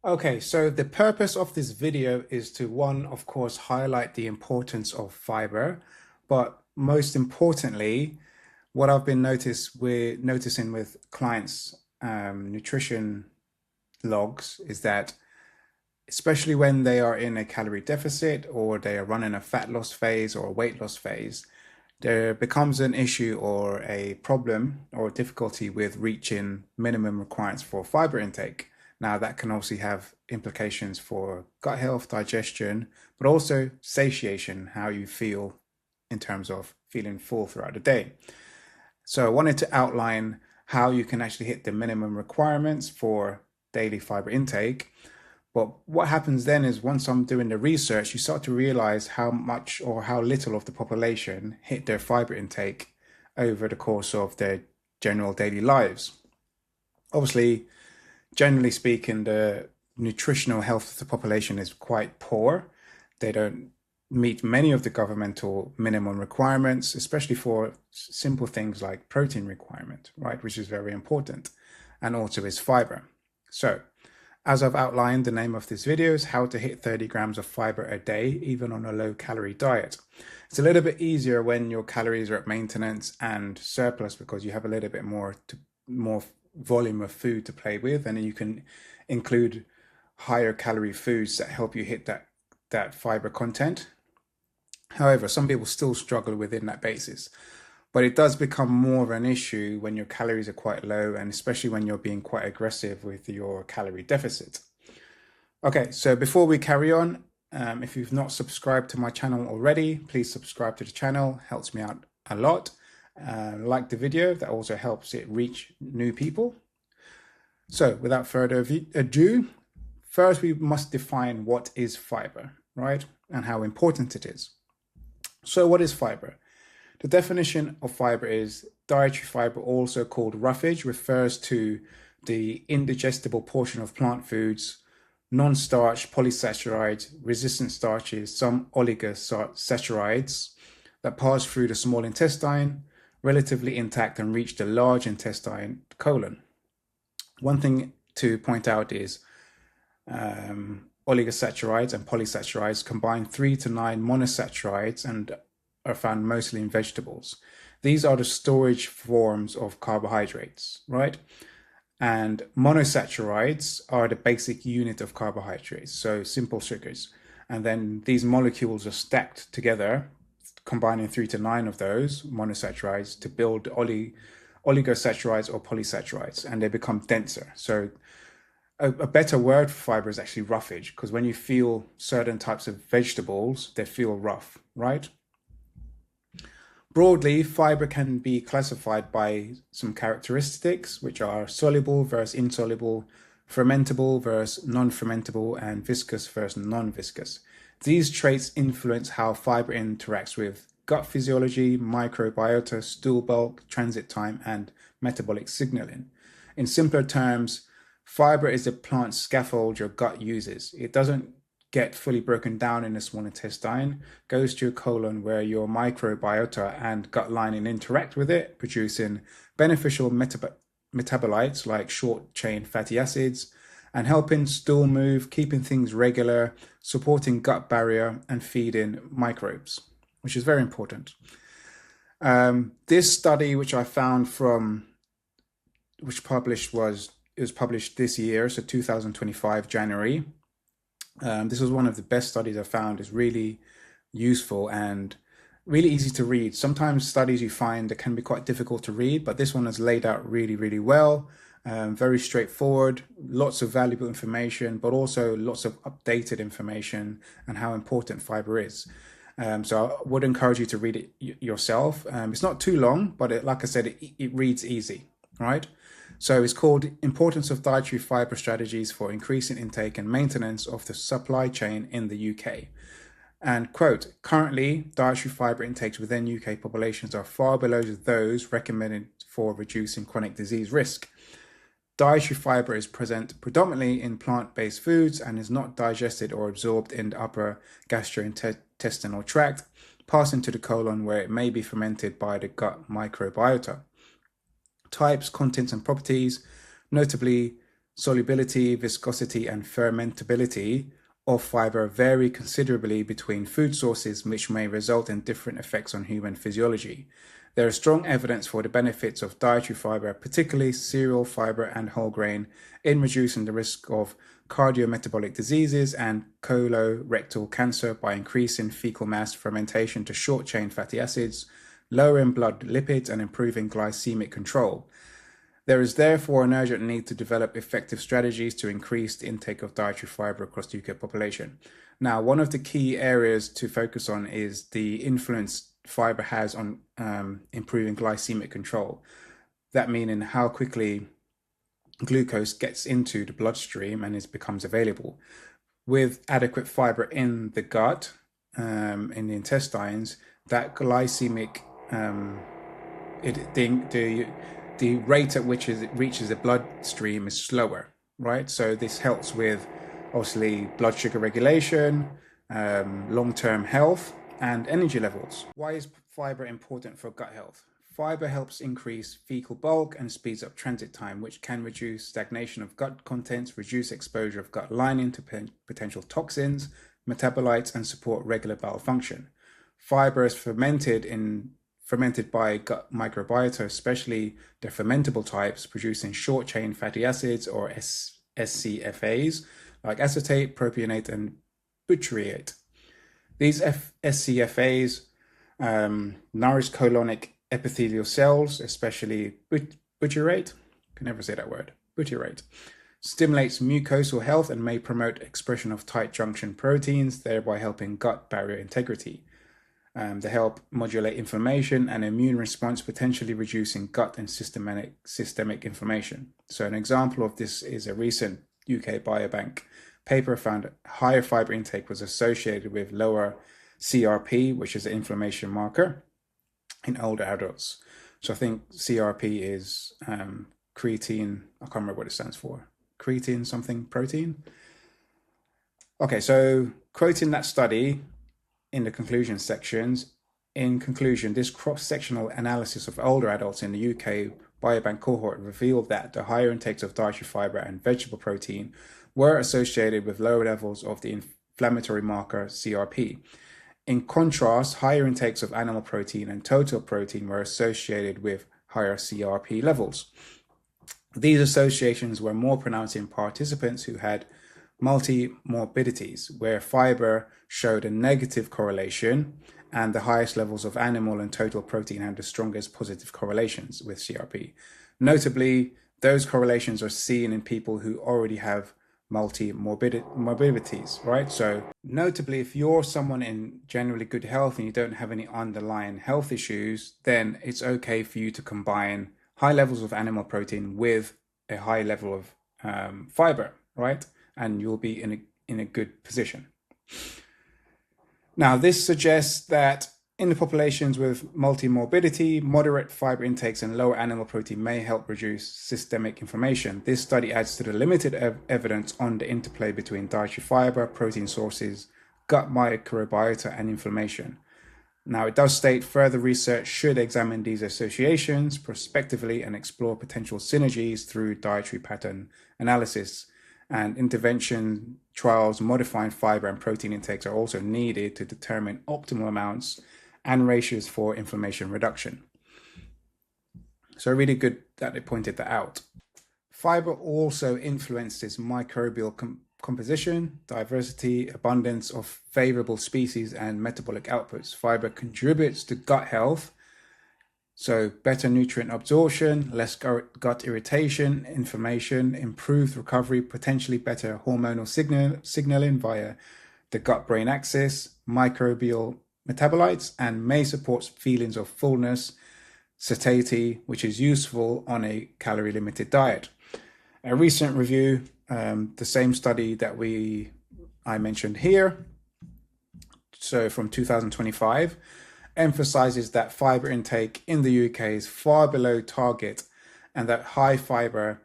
Okay, so the purpose of this video is to, one, of course, highlight the importance of fiber, but most importantly, what I've been noticing with clients' nutrition logs is that, especially when they are in a calorie deficit or they are running a fat loss phase or a weight loss phase, there becomes an issue or a problem or difficulty with reaching minimum requirements for fiber intake. Now, that can obviously have implications for gut health, digestion, but also satiation, how you feel in terms of feeling full throughout the day. So, I wanted to outline how you can actually hit the minimum requirements for daily fiber intake. But what happens then is once I'm doing the research, you start to realize how much or how little of the population hit their fiber intake over the course of their general daily lives. Obviously, generally speaking, the nutritional health of the population is quite poor. They don't meet many of the governmental minimum requirements, especially for simple things like protein requirement, right, which is very important, and also is fiber. So, as I've outlined, the name of this video is how to hit 30 grams of fiber a day, even on a low calorie diet. It's a little bit easier when your calories are at maintenance and surplus because you have a little bit more volume of food to play with, and then you can include higher calorie foods that help you hit that fiber content. However, some people still struggle within that basis. But it does become more of an issue when your calories are quite low, and especially when you're being quite aggressive with your calorie deficit. Okay, so before we carry on, if you've not subscribed to my channel already, please subscribe to the channel. Helps me out a lot. Like the video, that also helps it reach new people. So without further ado, first we must define what is fiber, right? And how important it is. So what is fiber? The definition of fiber is dietary fiber, also called roughage, refers to the indigestible portion of plant foods, non-starch, polysaccharides, resistant starches, some oligosaccharides that pass through the small intestine, relatively intact and reach the large intestine, colon. One thing to point out is oligosaccharides and polysaccharides combine 3 to 9 monosaccharides and are found mostly in vegetables. These are the storage forms of carbohydrates, right? And monosaccharides are the basic unit of carbohydrates, so simple sugars. And then these molecules are stacked together, combining 3 to 9 of those monosaccharides to build oligosaccharides or polysaccharides, and they become denser. So a better word for fiber is actually roughage, because when you feel certain types of vegetables, they feel rough, right? Broadly, fiber can be classified by some characteristics, which are soluble versus insoluble, fermentable versus non-fermentable, and viscous versus non-viscous. These traits influence how fiber interacts with gut physiology, microbiota, stool bulk, transit time, and metabolic signaling. In simpler terms, fiber is the plant scaffold your gut uses. It doesn't get fully broken down in the small intestine, goes to your colon where your microbiota and gut lining interact with it, producing beneficial metabolites like short chain fatty acids and helping stool move, keeping things regular, supporting gut barrier and feeding microbes, which is very important. This study, which I found which was published this year, so 2025 January. This was one of the best studies I found. Is really useful and really easy to read. Sometimes studies you find that can be quite difficult to read, but this one is laid out really, really well. Very straightforward, lots of valuable information, but also lots of updated information and how important fiber is. So I would encourage you to read it yourself. It's not too long, but like I said, it reads easy, right? So it's called Importance of Dietary Fiber Strategies for Increasing Intake and Maintenance of the Supply Chain in the UK. And quote, currently, dietary fiber intakes within UK populations are far below those recommended for reducing chronic disease risk. Dietary fiber is present predominantly in plant-based foods and is not digested or absorbed in the upper gastrointestinal tract, passing to the colon where it may be fermented by the gut microbiota. Types, contents, and properties. Notably, Solubility, viscosity, and fermentability of fiber vary considerably between food sources, which may result in different effects on human physiology. There is strong evidence for the benefits of dietary fiber, particularly cereal fiber and whole grain, in reducing the risk of cardiometabolic diseases and colorectal cancer by increasing fecal mass fermentation to short-chain fatty acids, lowering blood lipids, and improving glycemic control. There is therefore an urgent need to develop effective strategies to increase the intake of dietary fiber across the UK population. Now, one of the key areas to focus on is the influence fiber has on improving glycemic control. That meaning how quickly glucose gets into the bloodstream and becomes available. With adequate fiber in the gut, in the intestines, that glycemic, the rate at which it reaches the bloodstream is slower, right? So this helps with obviously blood sugar regulation, long-term health, and energy levels. Why is fiber important for gut health? Fiber helps increase fecal bulk and speeds up transit time, which can reduce stagnation of gut contents, reduce exposure of gut lining to potential toxins, metabolites, and support regular bowel function. Fiber is fermented by gut microbiota, especially the fermentable types, producing short-chain fatty acids or SCFAs, like acetate, propionate, and butyriate. These SCFAs nourish colonic epithelial cells, especially butyrate, I can never say that word, butyrate, stimulates mucosal health and may promote expression of tight junction proteins, thereby helping gut barrier integrity. They help modulate inflammation and immune response, potentially reducing gut and systemic inflammation. So an example of this is a recent UK Biobank paper found higher fiber intake was associated with lower CRP, which is an inflammation marker, in older adults. So I think CRP is creatine, I can't remember what it stands for. Creatine something protein. Okay, so quoting that study in the conclusion sections, in conclusion, this cross-sectional analysis of older adults in the UK Biobank cohort revealed that the higher intakes of dietary fiber and vegetable protein were associated with lower levels of the inflammatory marker CRP. In contrast, higher intakes of animal protein and total protein were associated with higher CRP levels. These associations were more pronounced in participants who had multi-morbidities, where fiber showed a negative correlation, and the highest levels of animal and total protein had the strongest positive correlations with CRP. Notably, those correlations are seen in people who already have multi-morbidities, right? So notably, if you're someone in generally good health and you don't have any underlying health issues, then it's okay for you to combine high levels of animal protein with a high level of fiber, right? And you'll be in a good position. Now, this suggests that in the populations with multi-morbidity, moderate fiber intakes and lower animal protein may help reduce systemic inflammation. This study adds to the limited evidence on the interplay between dietary fiber, protein sources, gut microbiota, and inflammation. Now, it does state further research should examine these associations prospectively and explore potential synergies through dietary pattern analysis. And intervention trials modifying fiber and protein intakes are also needed to determine optimal amounts and ratios for inflammation reduction. So really good that they pointed that out. Fiber also influences microbial composition, diversity, abundance of favorable species, and metabolic outputs. Fiber contributes to gut health, so better nutrient absorption, less gut irritation, inflammation, improved recovery, potentially better hormonal signaling via the gut-brain axis, microbial metabolites, and may support feelings of fullness, satiety, which is useful on a calorie-limited diet. A recent review, the same study that I mentioned here, so from 2025, emphasizes that fiber intake in the UK is far below target and that high fiber,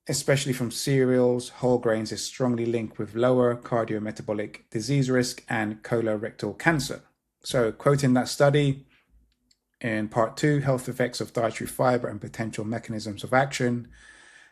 especially from cereals, whole grains, is strongly linked with lower cardiometabolic disease risk and colorectal cancer. So quoting that study in part 2, health effects of dietary fiber and potential mechanisms of action,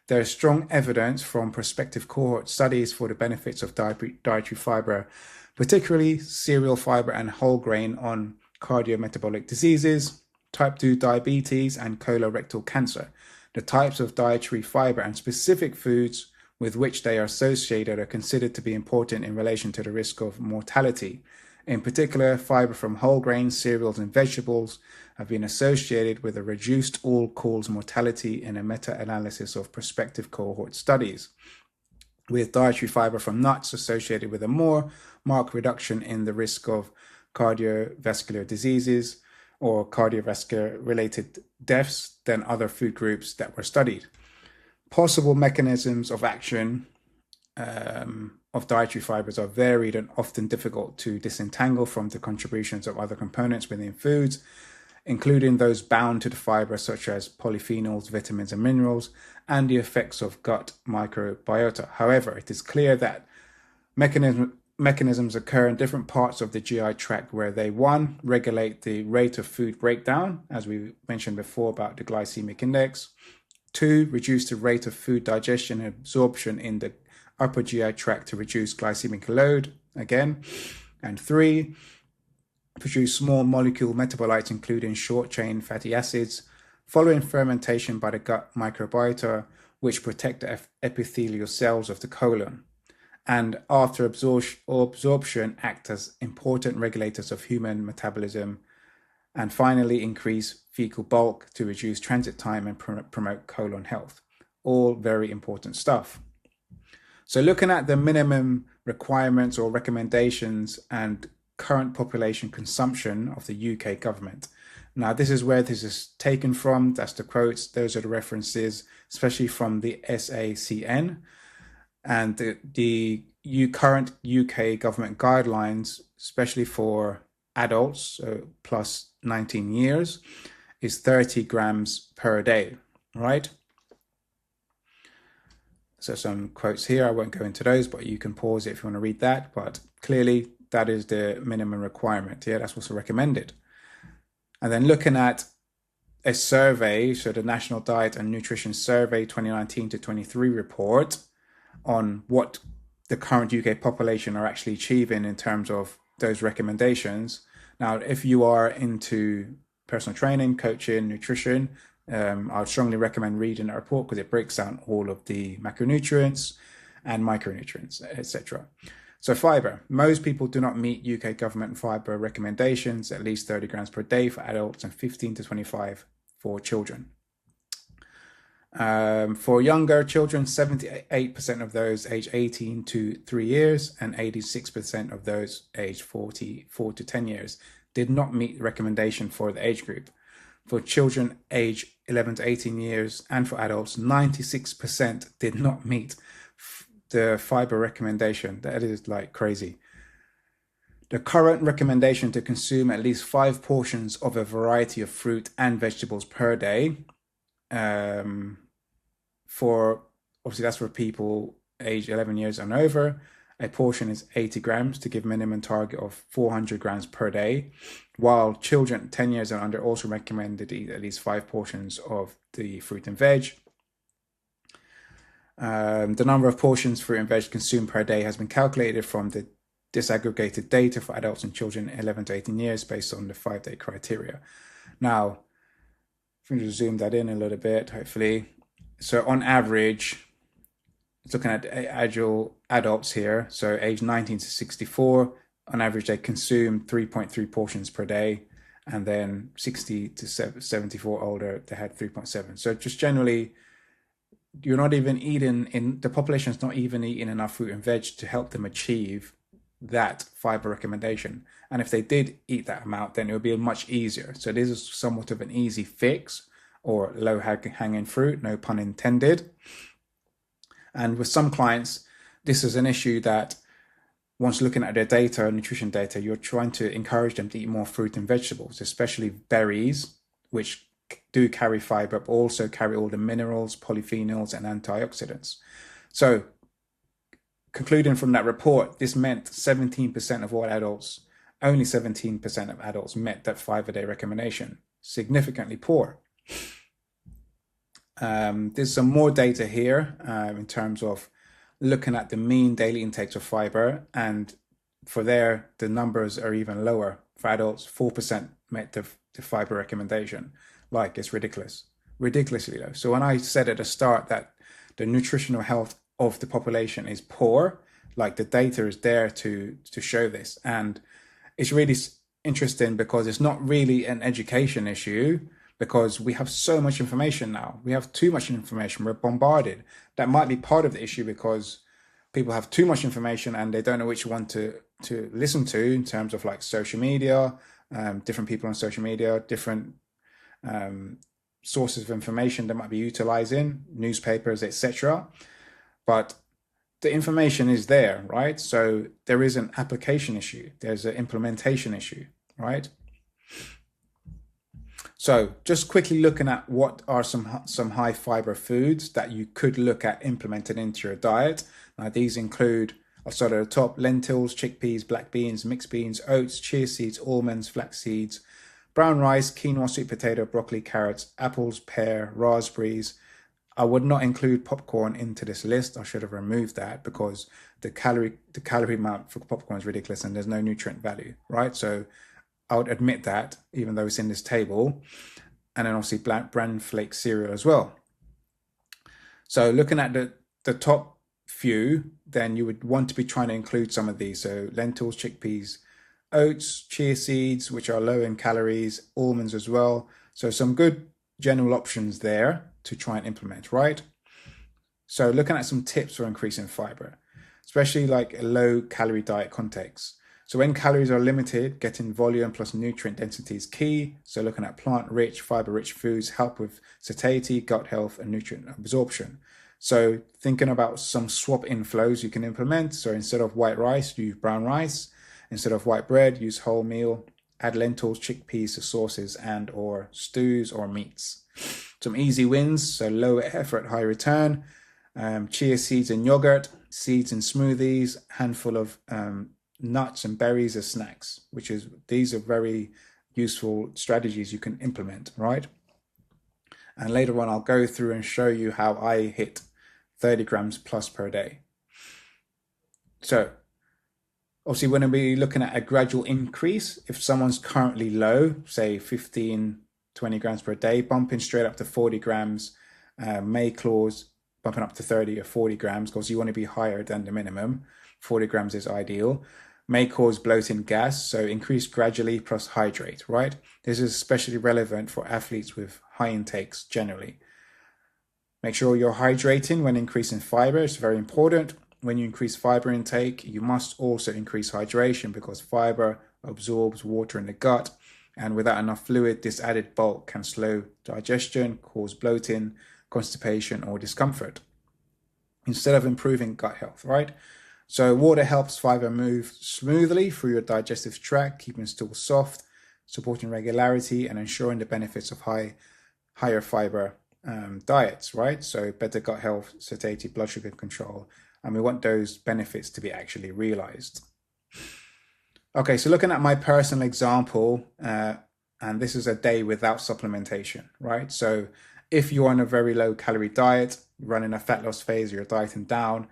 There is strong evidence from prospective cohort studies for the benefits of dietary fiber, particularly cereal fiber and whole grain, on cardiometabolic diseases, type 2 diabetes, and colorectal cancer. The types of dietary fiber and specific foods with which they are associated are considered to be important in relation to the risk of mortality. In particular, fiber from whole grains, cereals, and vegetables have been associated with a reduced all-cause mortality in a meta-analysis of prospective cohort studies, with dietary fiber from nuts associated with a more marked reduction in the risk of cardiovascular diseases or cardiovascular-related deaths than other food groups that were studied. Possible mechanisms of action of dietary fibers are varied and often difficult to disentangle from the contributions of other components within foods, including those bound to the fiber, such as polyphenols, vitamins, and minerals, and the effects of gut microbiota. However, it is clear that mechanisms occur in different parts of the GI tract where they, one, regulate the rate of food breakdown, as we mentioned before about the glycemic index, two, reduce the rate of food digestion and absorption in the upper GI tract to reduce glycemic load, again, and three, produce small molecule metabolites, including short-chain fatty acids, following fermentation by the gut microbiota, which protect the epithelial cells of the colon, and after absorption act as important regulators of human metabolism, and finally increase fecal bulk to reduce transit time and promote colon health. All very important stuff. So looking at the minimum requirements or recommendations and current population consumption of the UK government. Now, this is where this is taken from. That's the quotes. Those are the references, especially from the SACN. And the current UK government guidelines, especially for adults, so plus 19 years, is 30 grams per day, right? So some quotes here, I won't go into those, but you can pause it if you want to read that. But clearly, that is the minimum requirement. Yeah, that's what's recommended. And then looking at a survey, so the National Diet and Nutrition Survey 2019 to 23 report on what the current UK population are actually achieving in terms of those recommendations. Now, if you are into personal training, coaching, nutrition, I would strongly recommend reading that report because it breaks down all of the macronutrients and micronutrients, etc. So fiber, most people do not meet UK government fiber recommendations, at least 30 grams per day for adults and 15 to 25 for children. For younger children, 78% of those aged 18 to 3 years and 86% of those aged 44 to 10 years did not meet the recommendation for the age group. For children aged 11 to 18 years and for adults, 96% did not meet the fiber recommendation. That is like crazy. The current recommendation to consume at least 5 portions of a variety of fruit and vegetables per day, for obviously that's for people aged 11 years and over. A portion is 80 grams to give minimum target of 400 grams per day, while children 10 years and under also recommended to eat at least 5 portions of the fruit and veg. The number of portions fruit and veg consumed per day has been calculated from the disaggregated data for adults and children 11 to 18 years based on the 5-day criteria. Now, if we just zoom that in a little bit, hopefully. So on average, looking at adults here, so age 19 to 64, on average they consume 3.3 portions per day, and then 60 to 74 older, they had 3.7. So just generally, you're not even eating, the population's not even eating enough fruit and veg to help them achieve that fiber recommendation. And if they did eat that amount, then it would be much easier. So this is somewhat of an easy fix, or low hanging fruit, no pun intended. And with some clients, this is an issue that once looking at their data, nutrition data, you're trying to encourage them to eat more fruit and vegetables, especially berries, which do carry fiber, but also carry all the minerals, polyphenols, and antioxidants. So concluding from that report, this meant 17% of all adults, only 17% of adults met that 5-a-day recommendation, significantly poor. There's some more data here in terms of looking at the mean daily intakes of fiber, and for there, the numbers are even lower. For adults, 4% met the fiber recommendation. Like, it's ridiculous, ridiculously low. So when I said at the start that the nutritional health of the population is poor, like the data is there to show this. And it's really interesting because it's not really an education issue, because we have so much information now. We have too much information. We're bombarded. That might be part of the issue, because people have too much information and they don't know which one to listen to in terms of like social media, different people on social media, different sources of information they might be utilizing, newspapers, etc. But the information is there, right? So there is an application issue. There's an implementation issue, right? So just quickly looking at what are some high fiber foods that you could look at implementing into your diet. Now these include, I'll start at the top: lentils, chickpeas, black beans, mixed beans, oats, chia seeds, almonds, flax seeds, brown rice, quinoa, sweet potato, broccoli, carrots, apples, pear, raspberries. I would not include popcorn into this list. I should have removed that, because the calorie amount for popcorn is ridiculous and there's no nutrient value, right? So I would admit that, even though it's in this table. And then obviously bran flake cereal as well. So looking at the top few, then you would want to be trying to include some of these. So lentils, chickpeas, oats, chia seeds, which are low in calories, almonds as well. So some good general options there to try and implement, right? So looking at some tips for increasing fiber, especially like a low calorie diet context. So when calories are limited, getting volume plus nutrient density is key. So looking at plant-rich, fiber-rich foods help with satiety, gut health, and nutrient absorption. So thinking about some swap inflows you can implement. So instead of white rice, use brown rice. Instead of white bread, use wholemeal. Add lentils, chickpeas to sauces and or stews or meats. Some easy wins, so low effort, high return. Chia seeds and yogurt, seeds in smoothies, handful of nuts and berries as snacks, these are very useful strategies you can implement, right? And later on, I'll go through and show you how I hit 30 grams plus per day. So obviously, we're going to be looking at a gradual increase. If someone's currently low, say 15, 20 grams per day, bumping straight up to 40 grams may cause bumping up to 30 or 40 grams, because you want to be higher than the minimum. 40 grams is ideal. May cause bloating, gas, so increase gradually plus hydrate, right? This is especially relevant for athletes with high intakes generally. Make sure you're hydrating when increasing fiber. It's very important. When you increase fiber intake, you must also increase hydration, because fiber absorbs water in the gut, and without enough fluid, this added bulk can slow digestion, cause bloating, constipation, or discomfort, instead of improving gut health, right? So water helps fiber move smoothly through your digestive tract, keeping stool soft, supporting regularity, and ensuring the benefits of higher fiber diets, right? So better gut health, satiety, blood sugar control, and we want those benefits to be actually realized. Okay, so looking at my personal example, and this is a day without supplementation, right? So if you're on a very low calorie diet, running a fat loss phase, you're dieting down,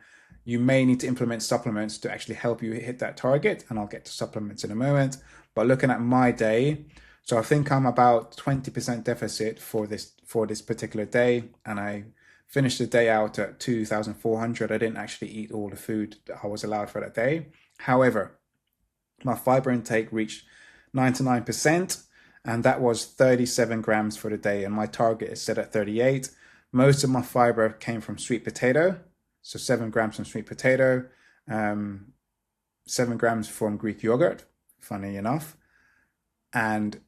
you may need to implement supplements to actually help you hit that target. And I'll get to supplements in a moment. But looking at my day, so I think I'm about 20% deficit for this particular day. And I finished the day out at 2,400. I didn't actually eat all the food that I was allowed for that day. However, my fiber intake reached 99%, and that was 37 grams for the day. And my target is set at 38. Most of my fiber came from sweet potato. So 7 grams from sweet potato, 7 grams from Greek yogurt, funny enough, and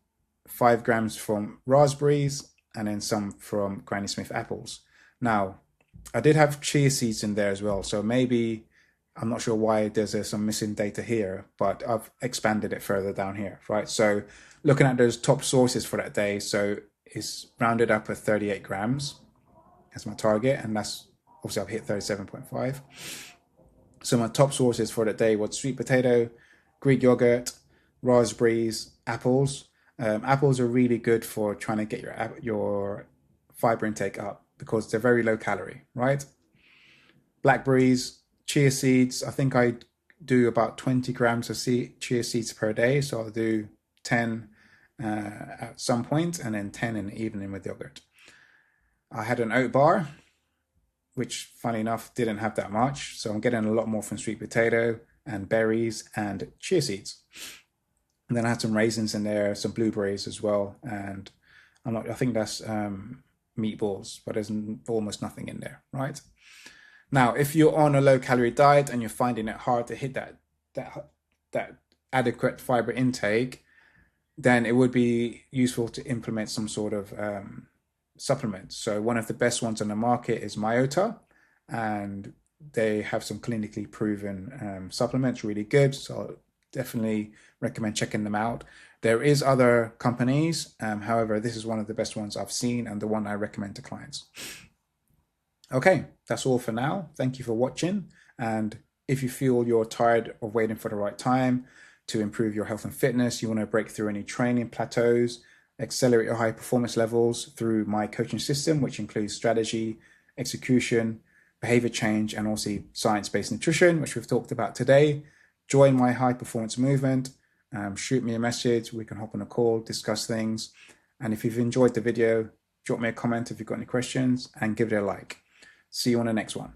5 grams from raspberries, and then some from Granny Smith apples. Now, I did have chia seeds in there as well, so maybe, I'm not sure why there's some missing data here, but I've expanded it further down here, right? So looking at those top sources for that day, so it's rounded up at 38 grams as my target, and that's obviously I've hit 37.5. So my top sources for that day was sweet potato, Greek yogurt, raspberries, apples. Apples are really good for trying to get your fiber intake up. because they're very low calorie, right? Blackberries, chia seeds. I think I do about 20 grams of chia seeds per day. So I'll do 10 at some point and then 10 in the evening with yogurt. I had an oat bar, which funny enough didn't have that much. So I'm getting a lot more from sweet potato and berries and chia seeds. And then I had some raisins in there, some blueberries as well. And I think that's meatballs, but there's almost nothing in there, right? Now, if you're on a low calorie diet and you're finding it hard to hit that adequate fiber intake, then it would be useful to implement some sort of supplement. So one of the best ones on the market is Myota, and they have some clinically proven supplements, really good. So I'll definitely recommend checking them out. There is other companies, however, this is one of the best ones I've seen and the one I recommend to clients. Okay, that's all for now. Thank you for watching. And if you feel you're tired of waiting for the right time to improve your health and fitness, you want to break through any training plateaus, accelerate your high performance levels through my coaching system, which includes strategy, execution, behavior change, and also science-based nutrition, which we've talked about today, join my high performance movement. Shoot me a message. We can hop on a call, discuss things. And if you've enjoyed the video, drop me a comment if you've got any questions and give it a like. See you on the next one.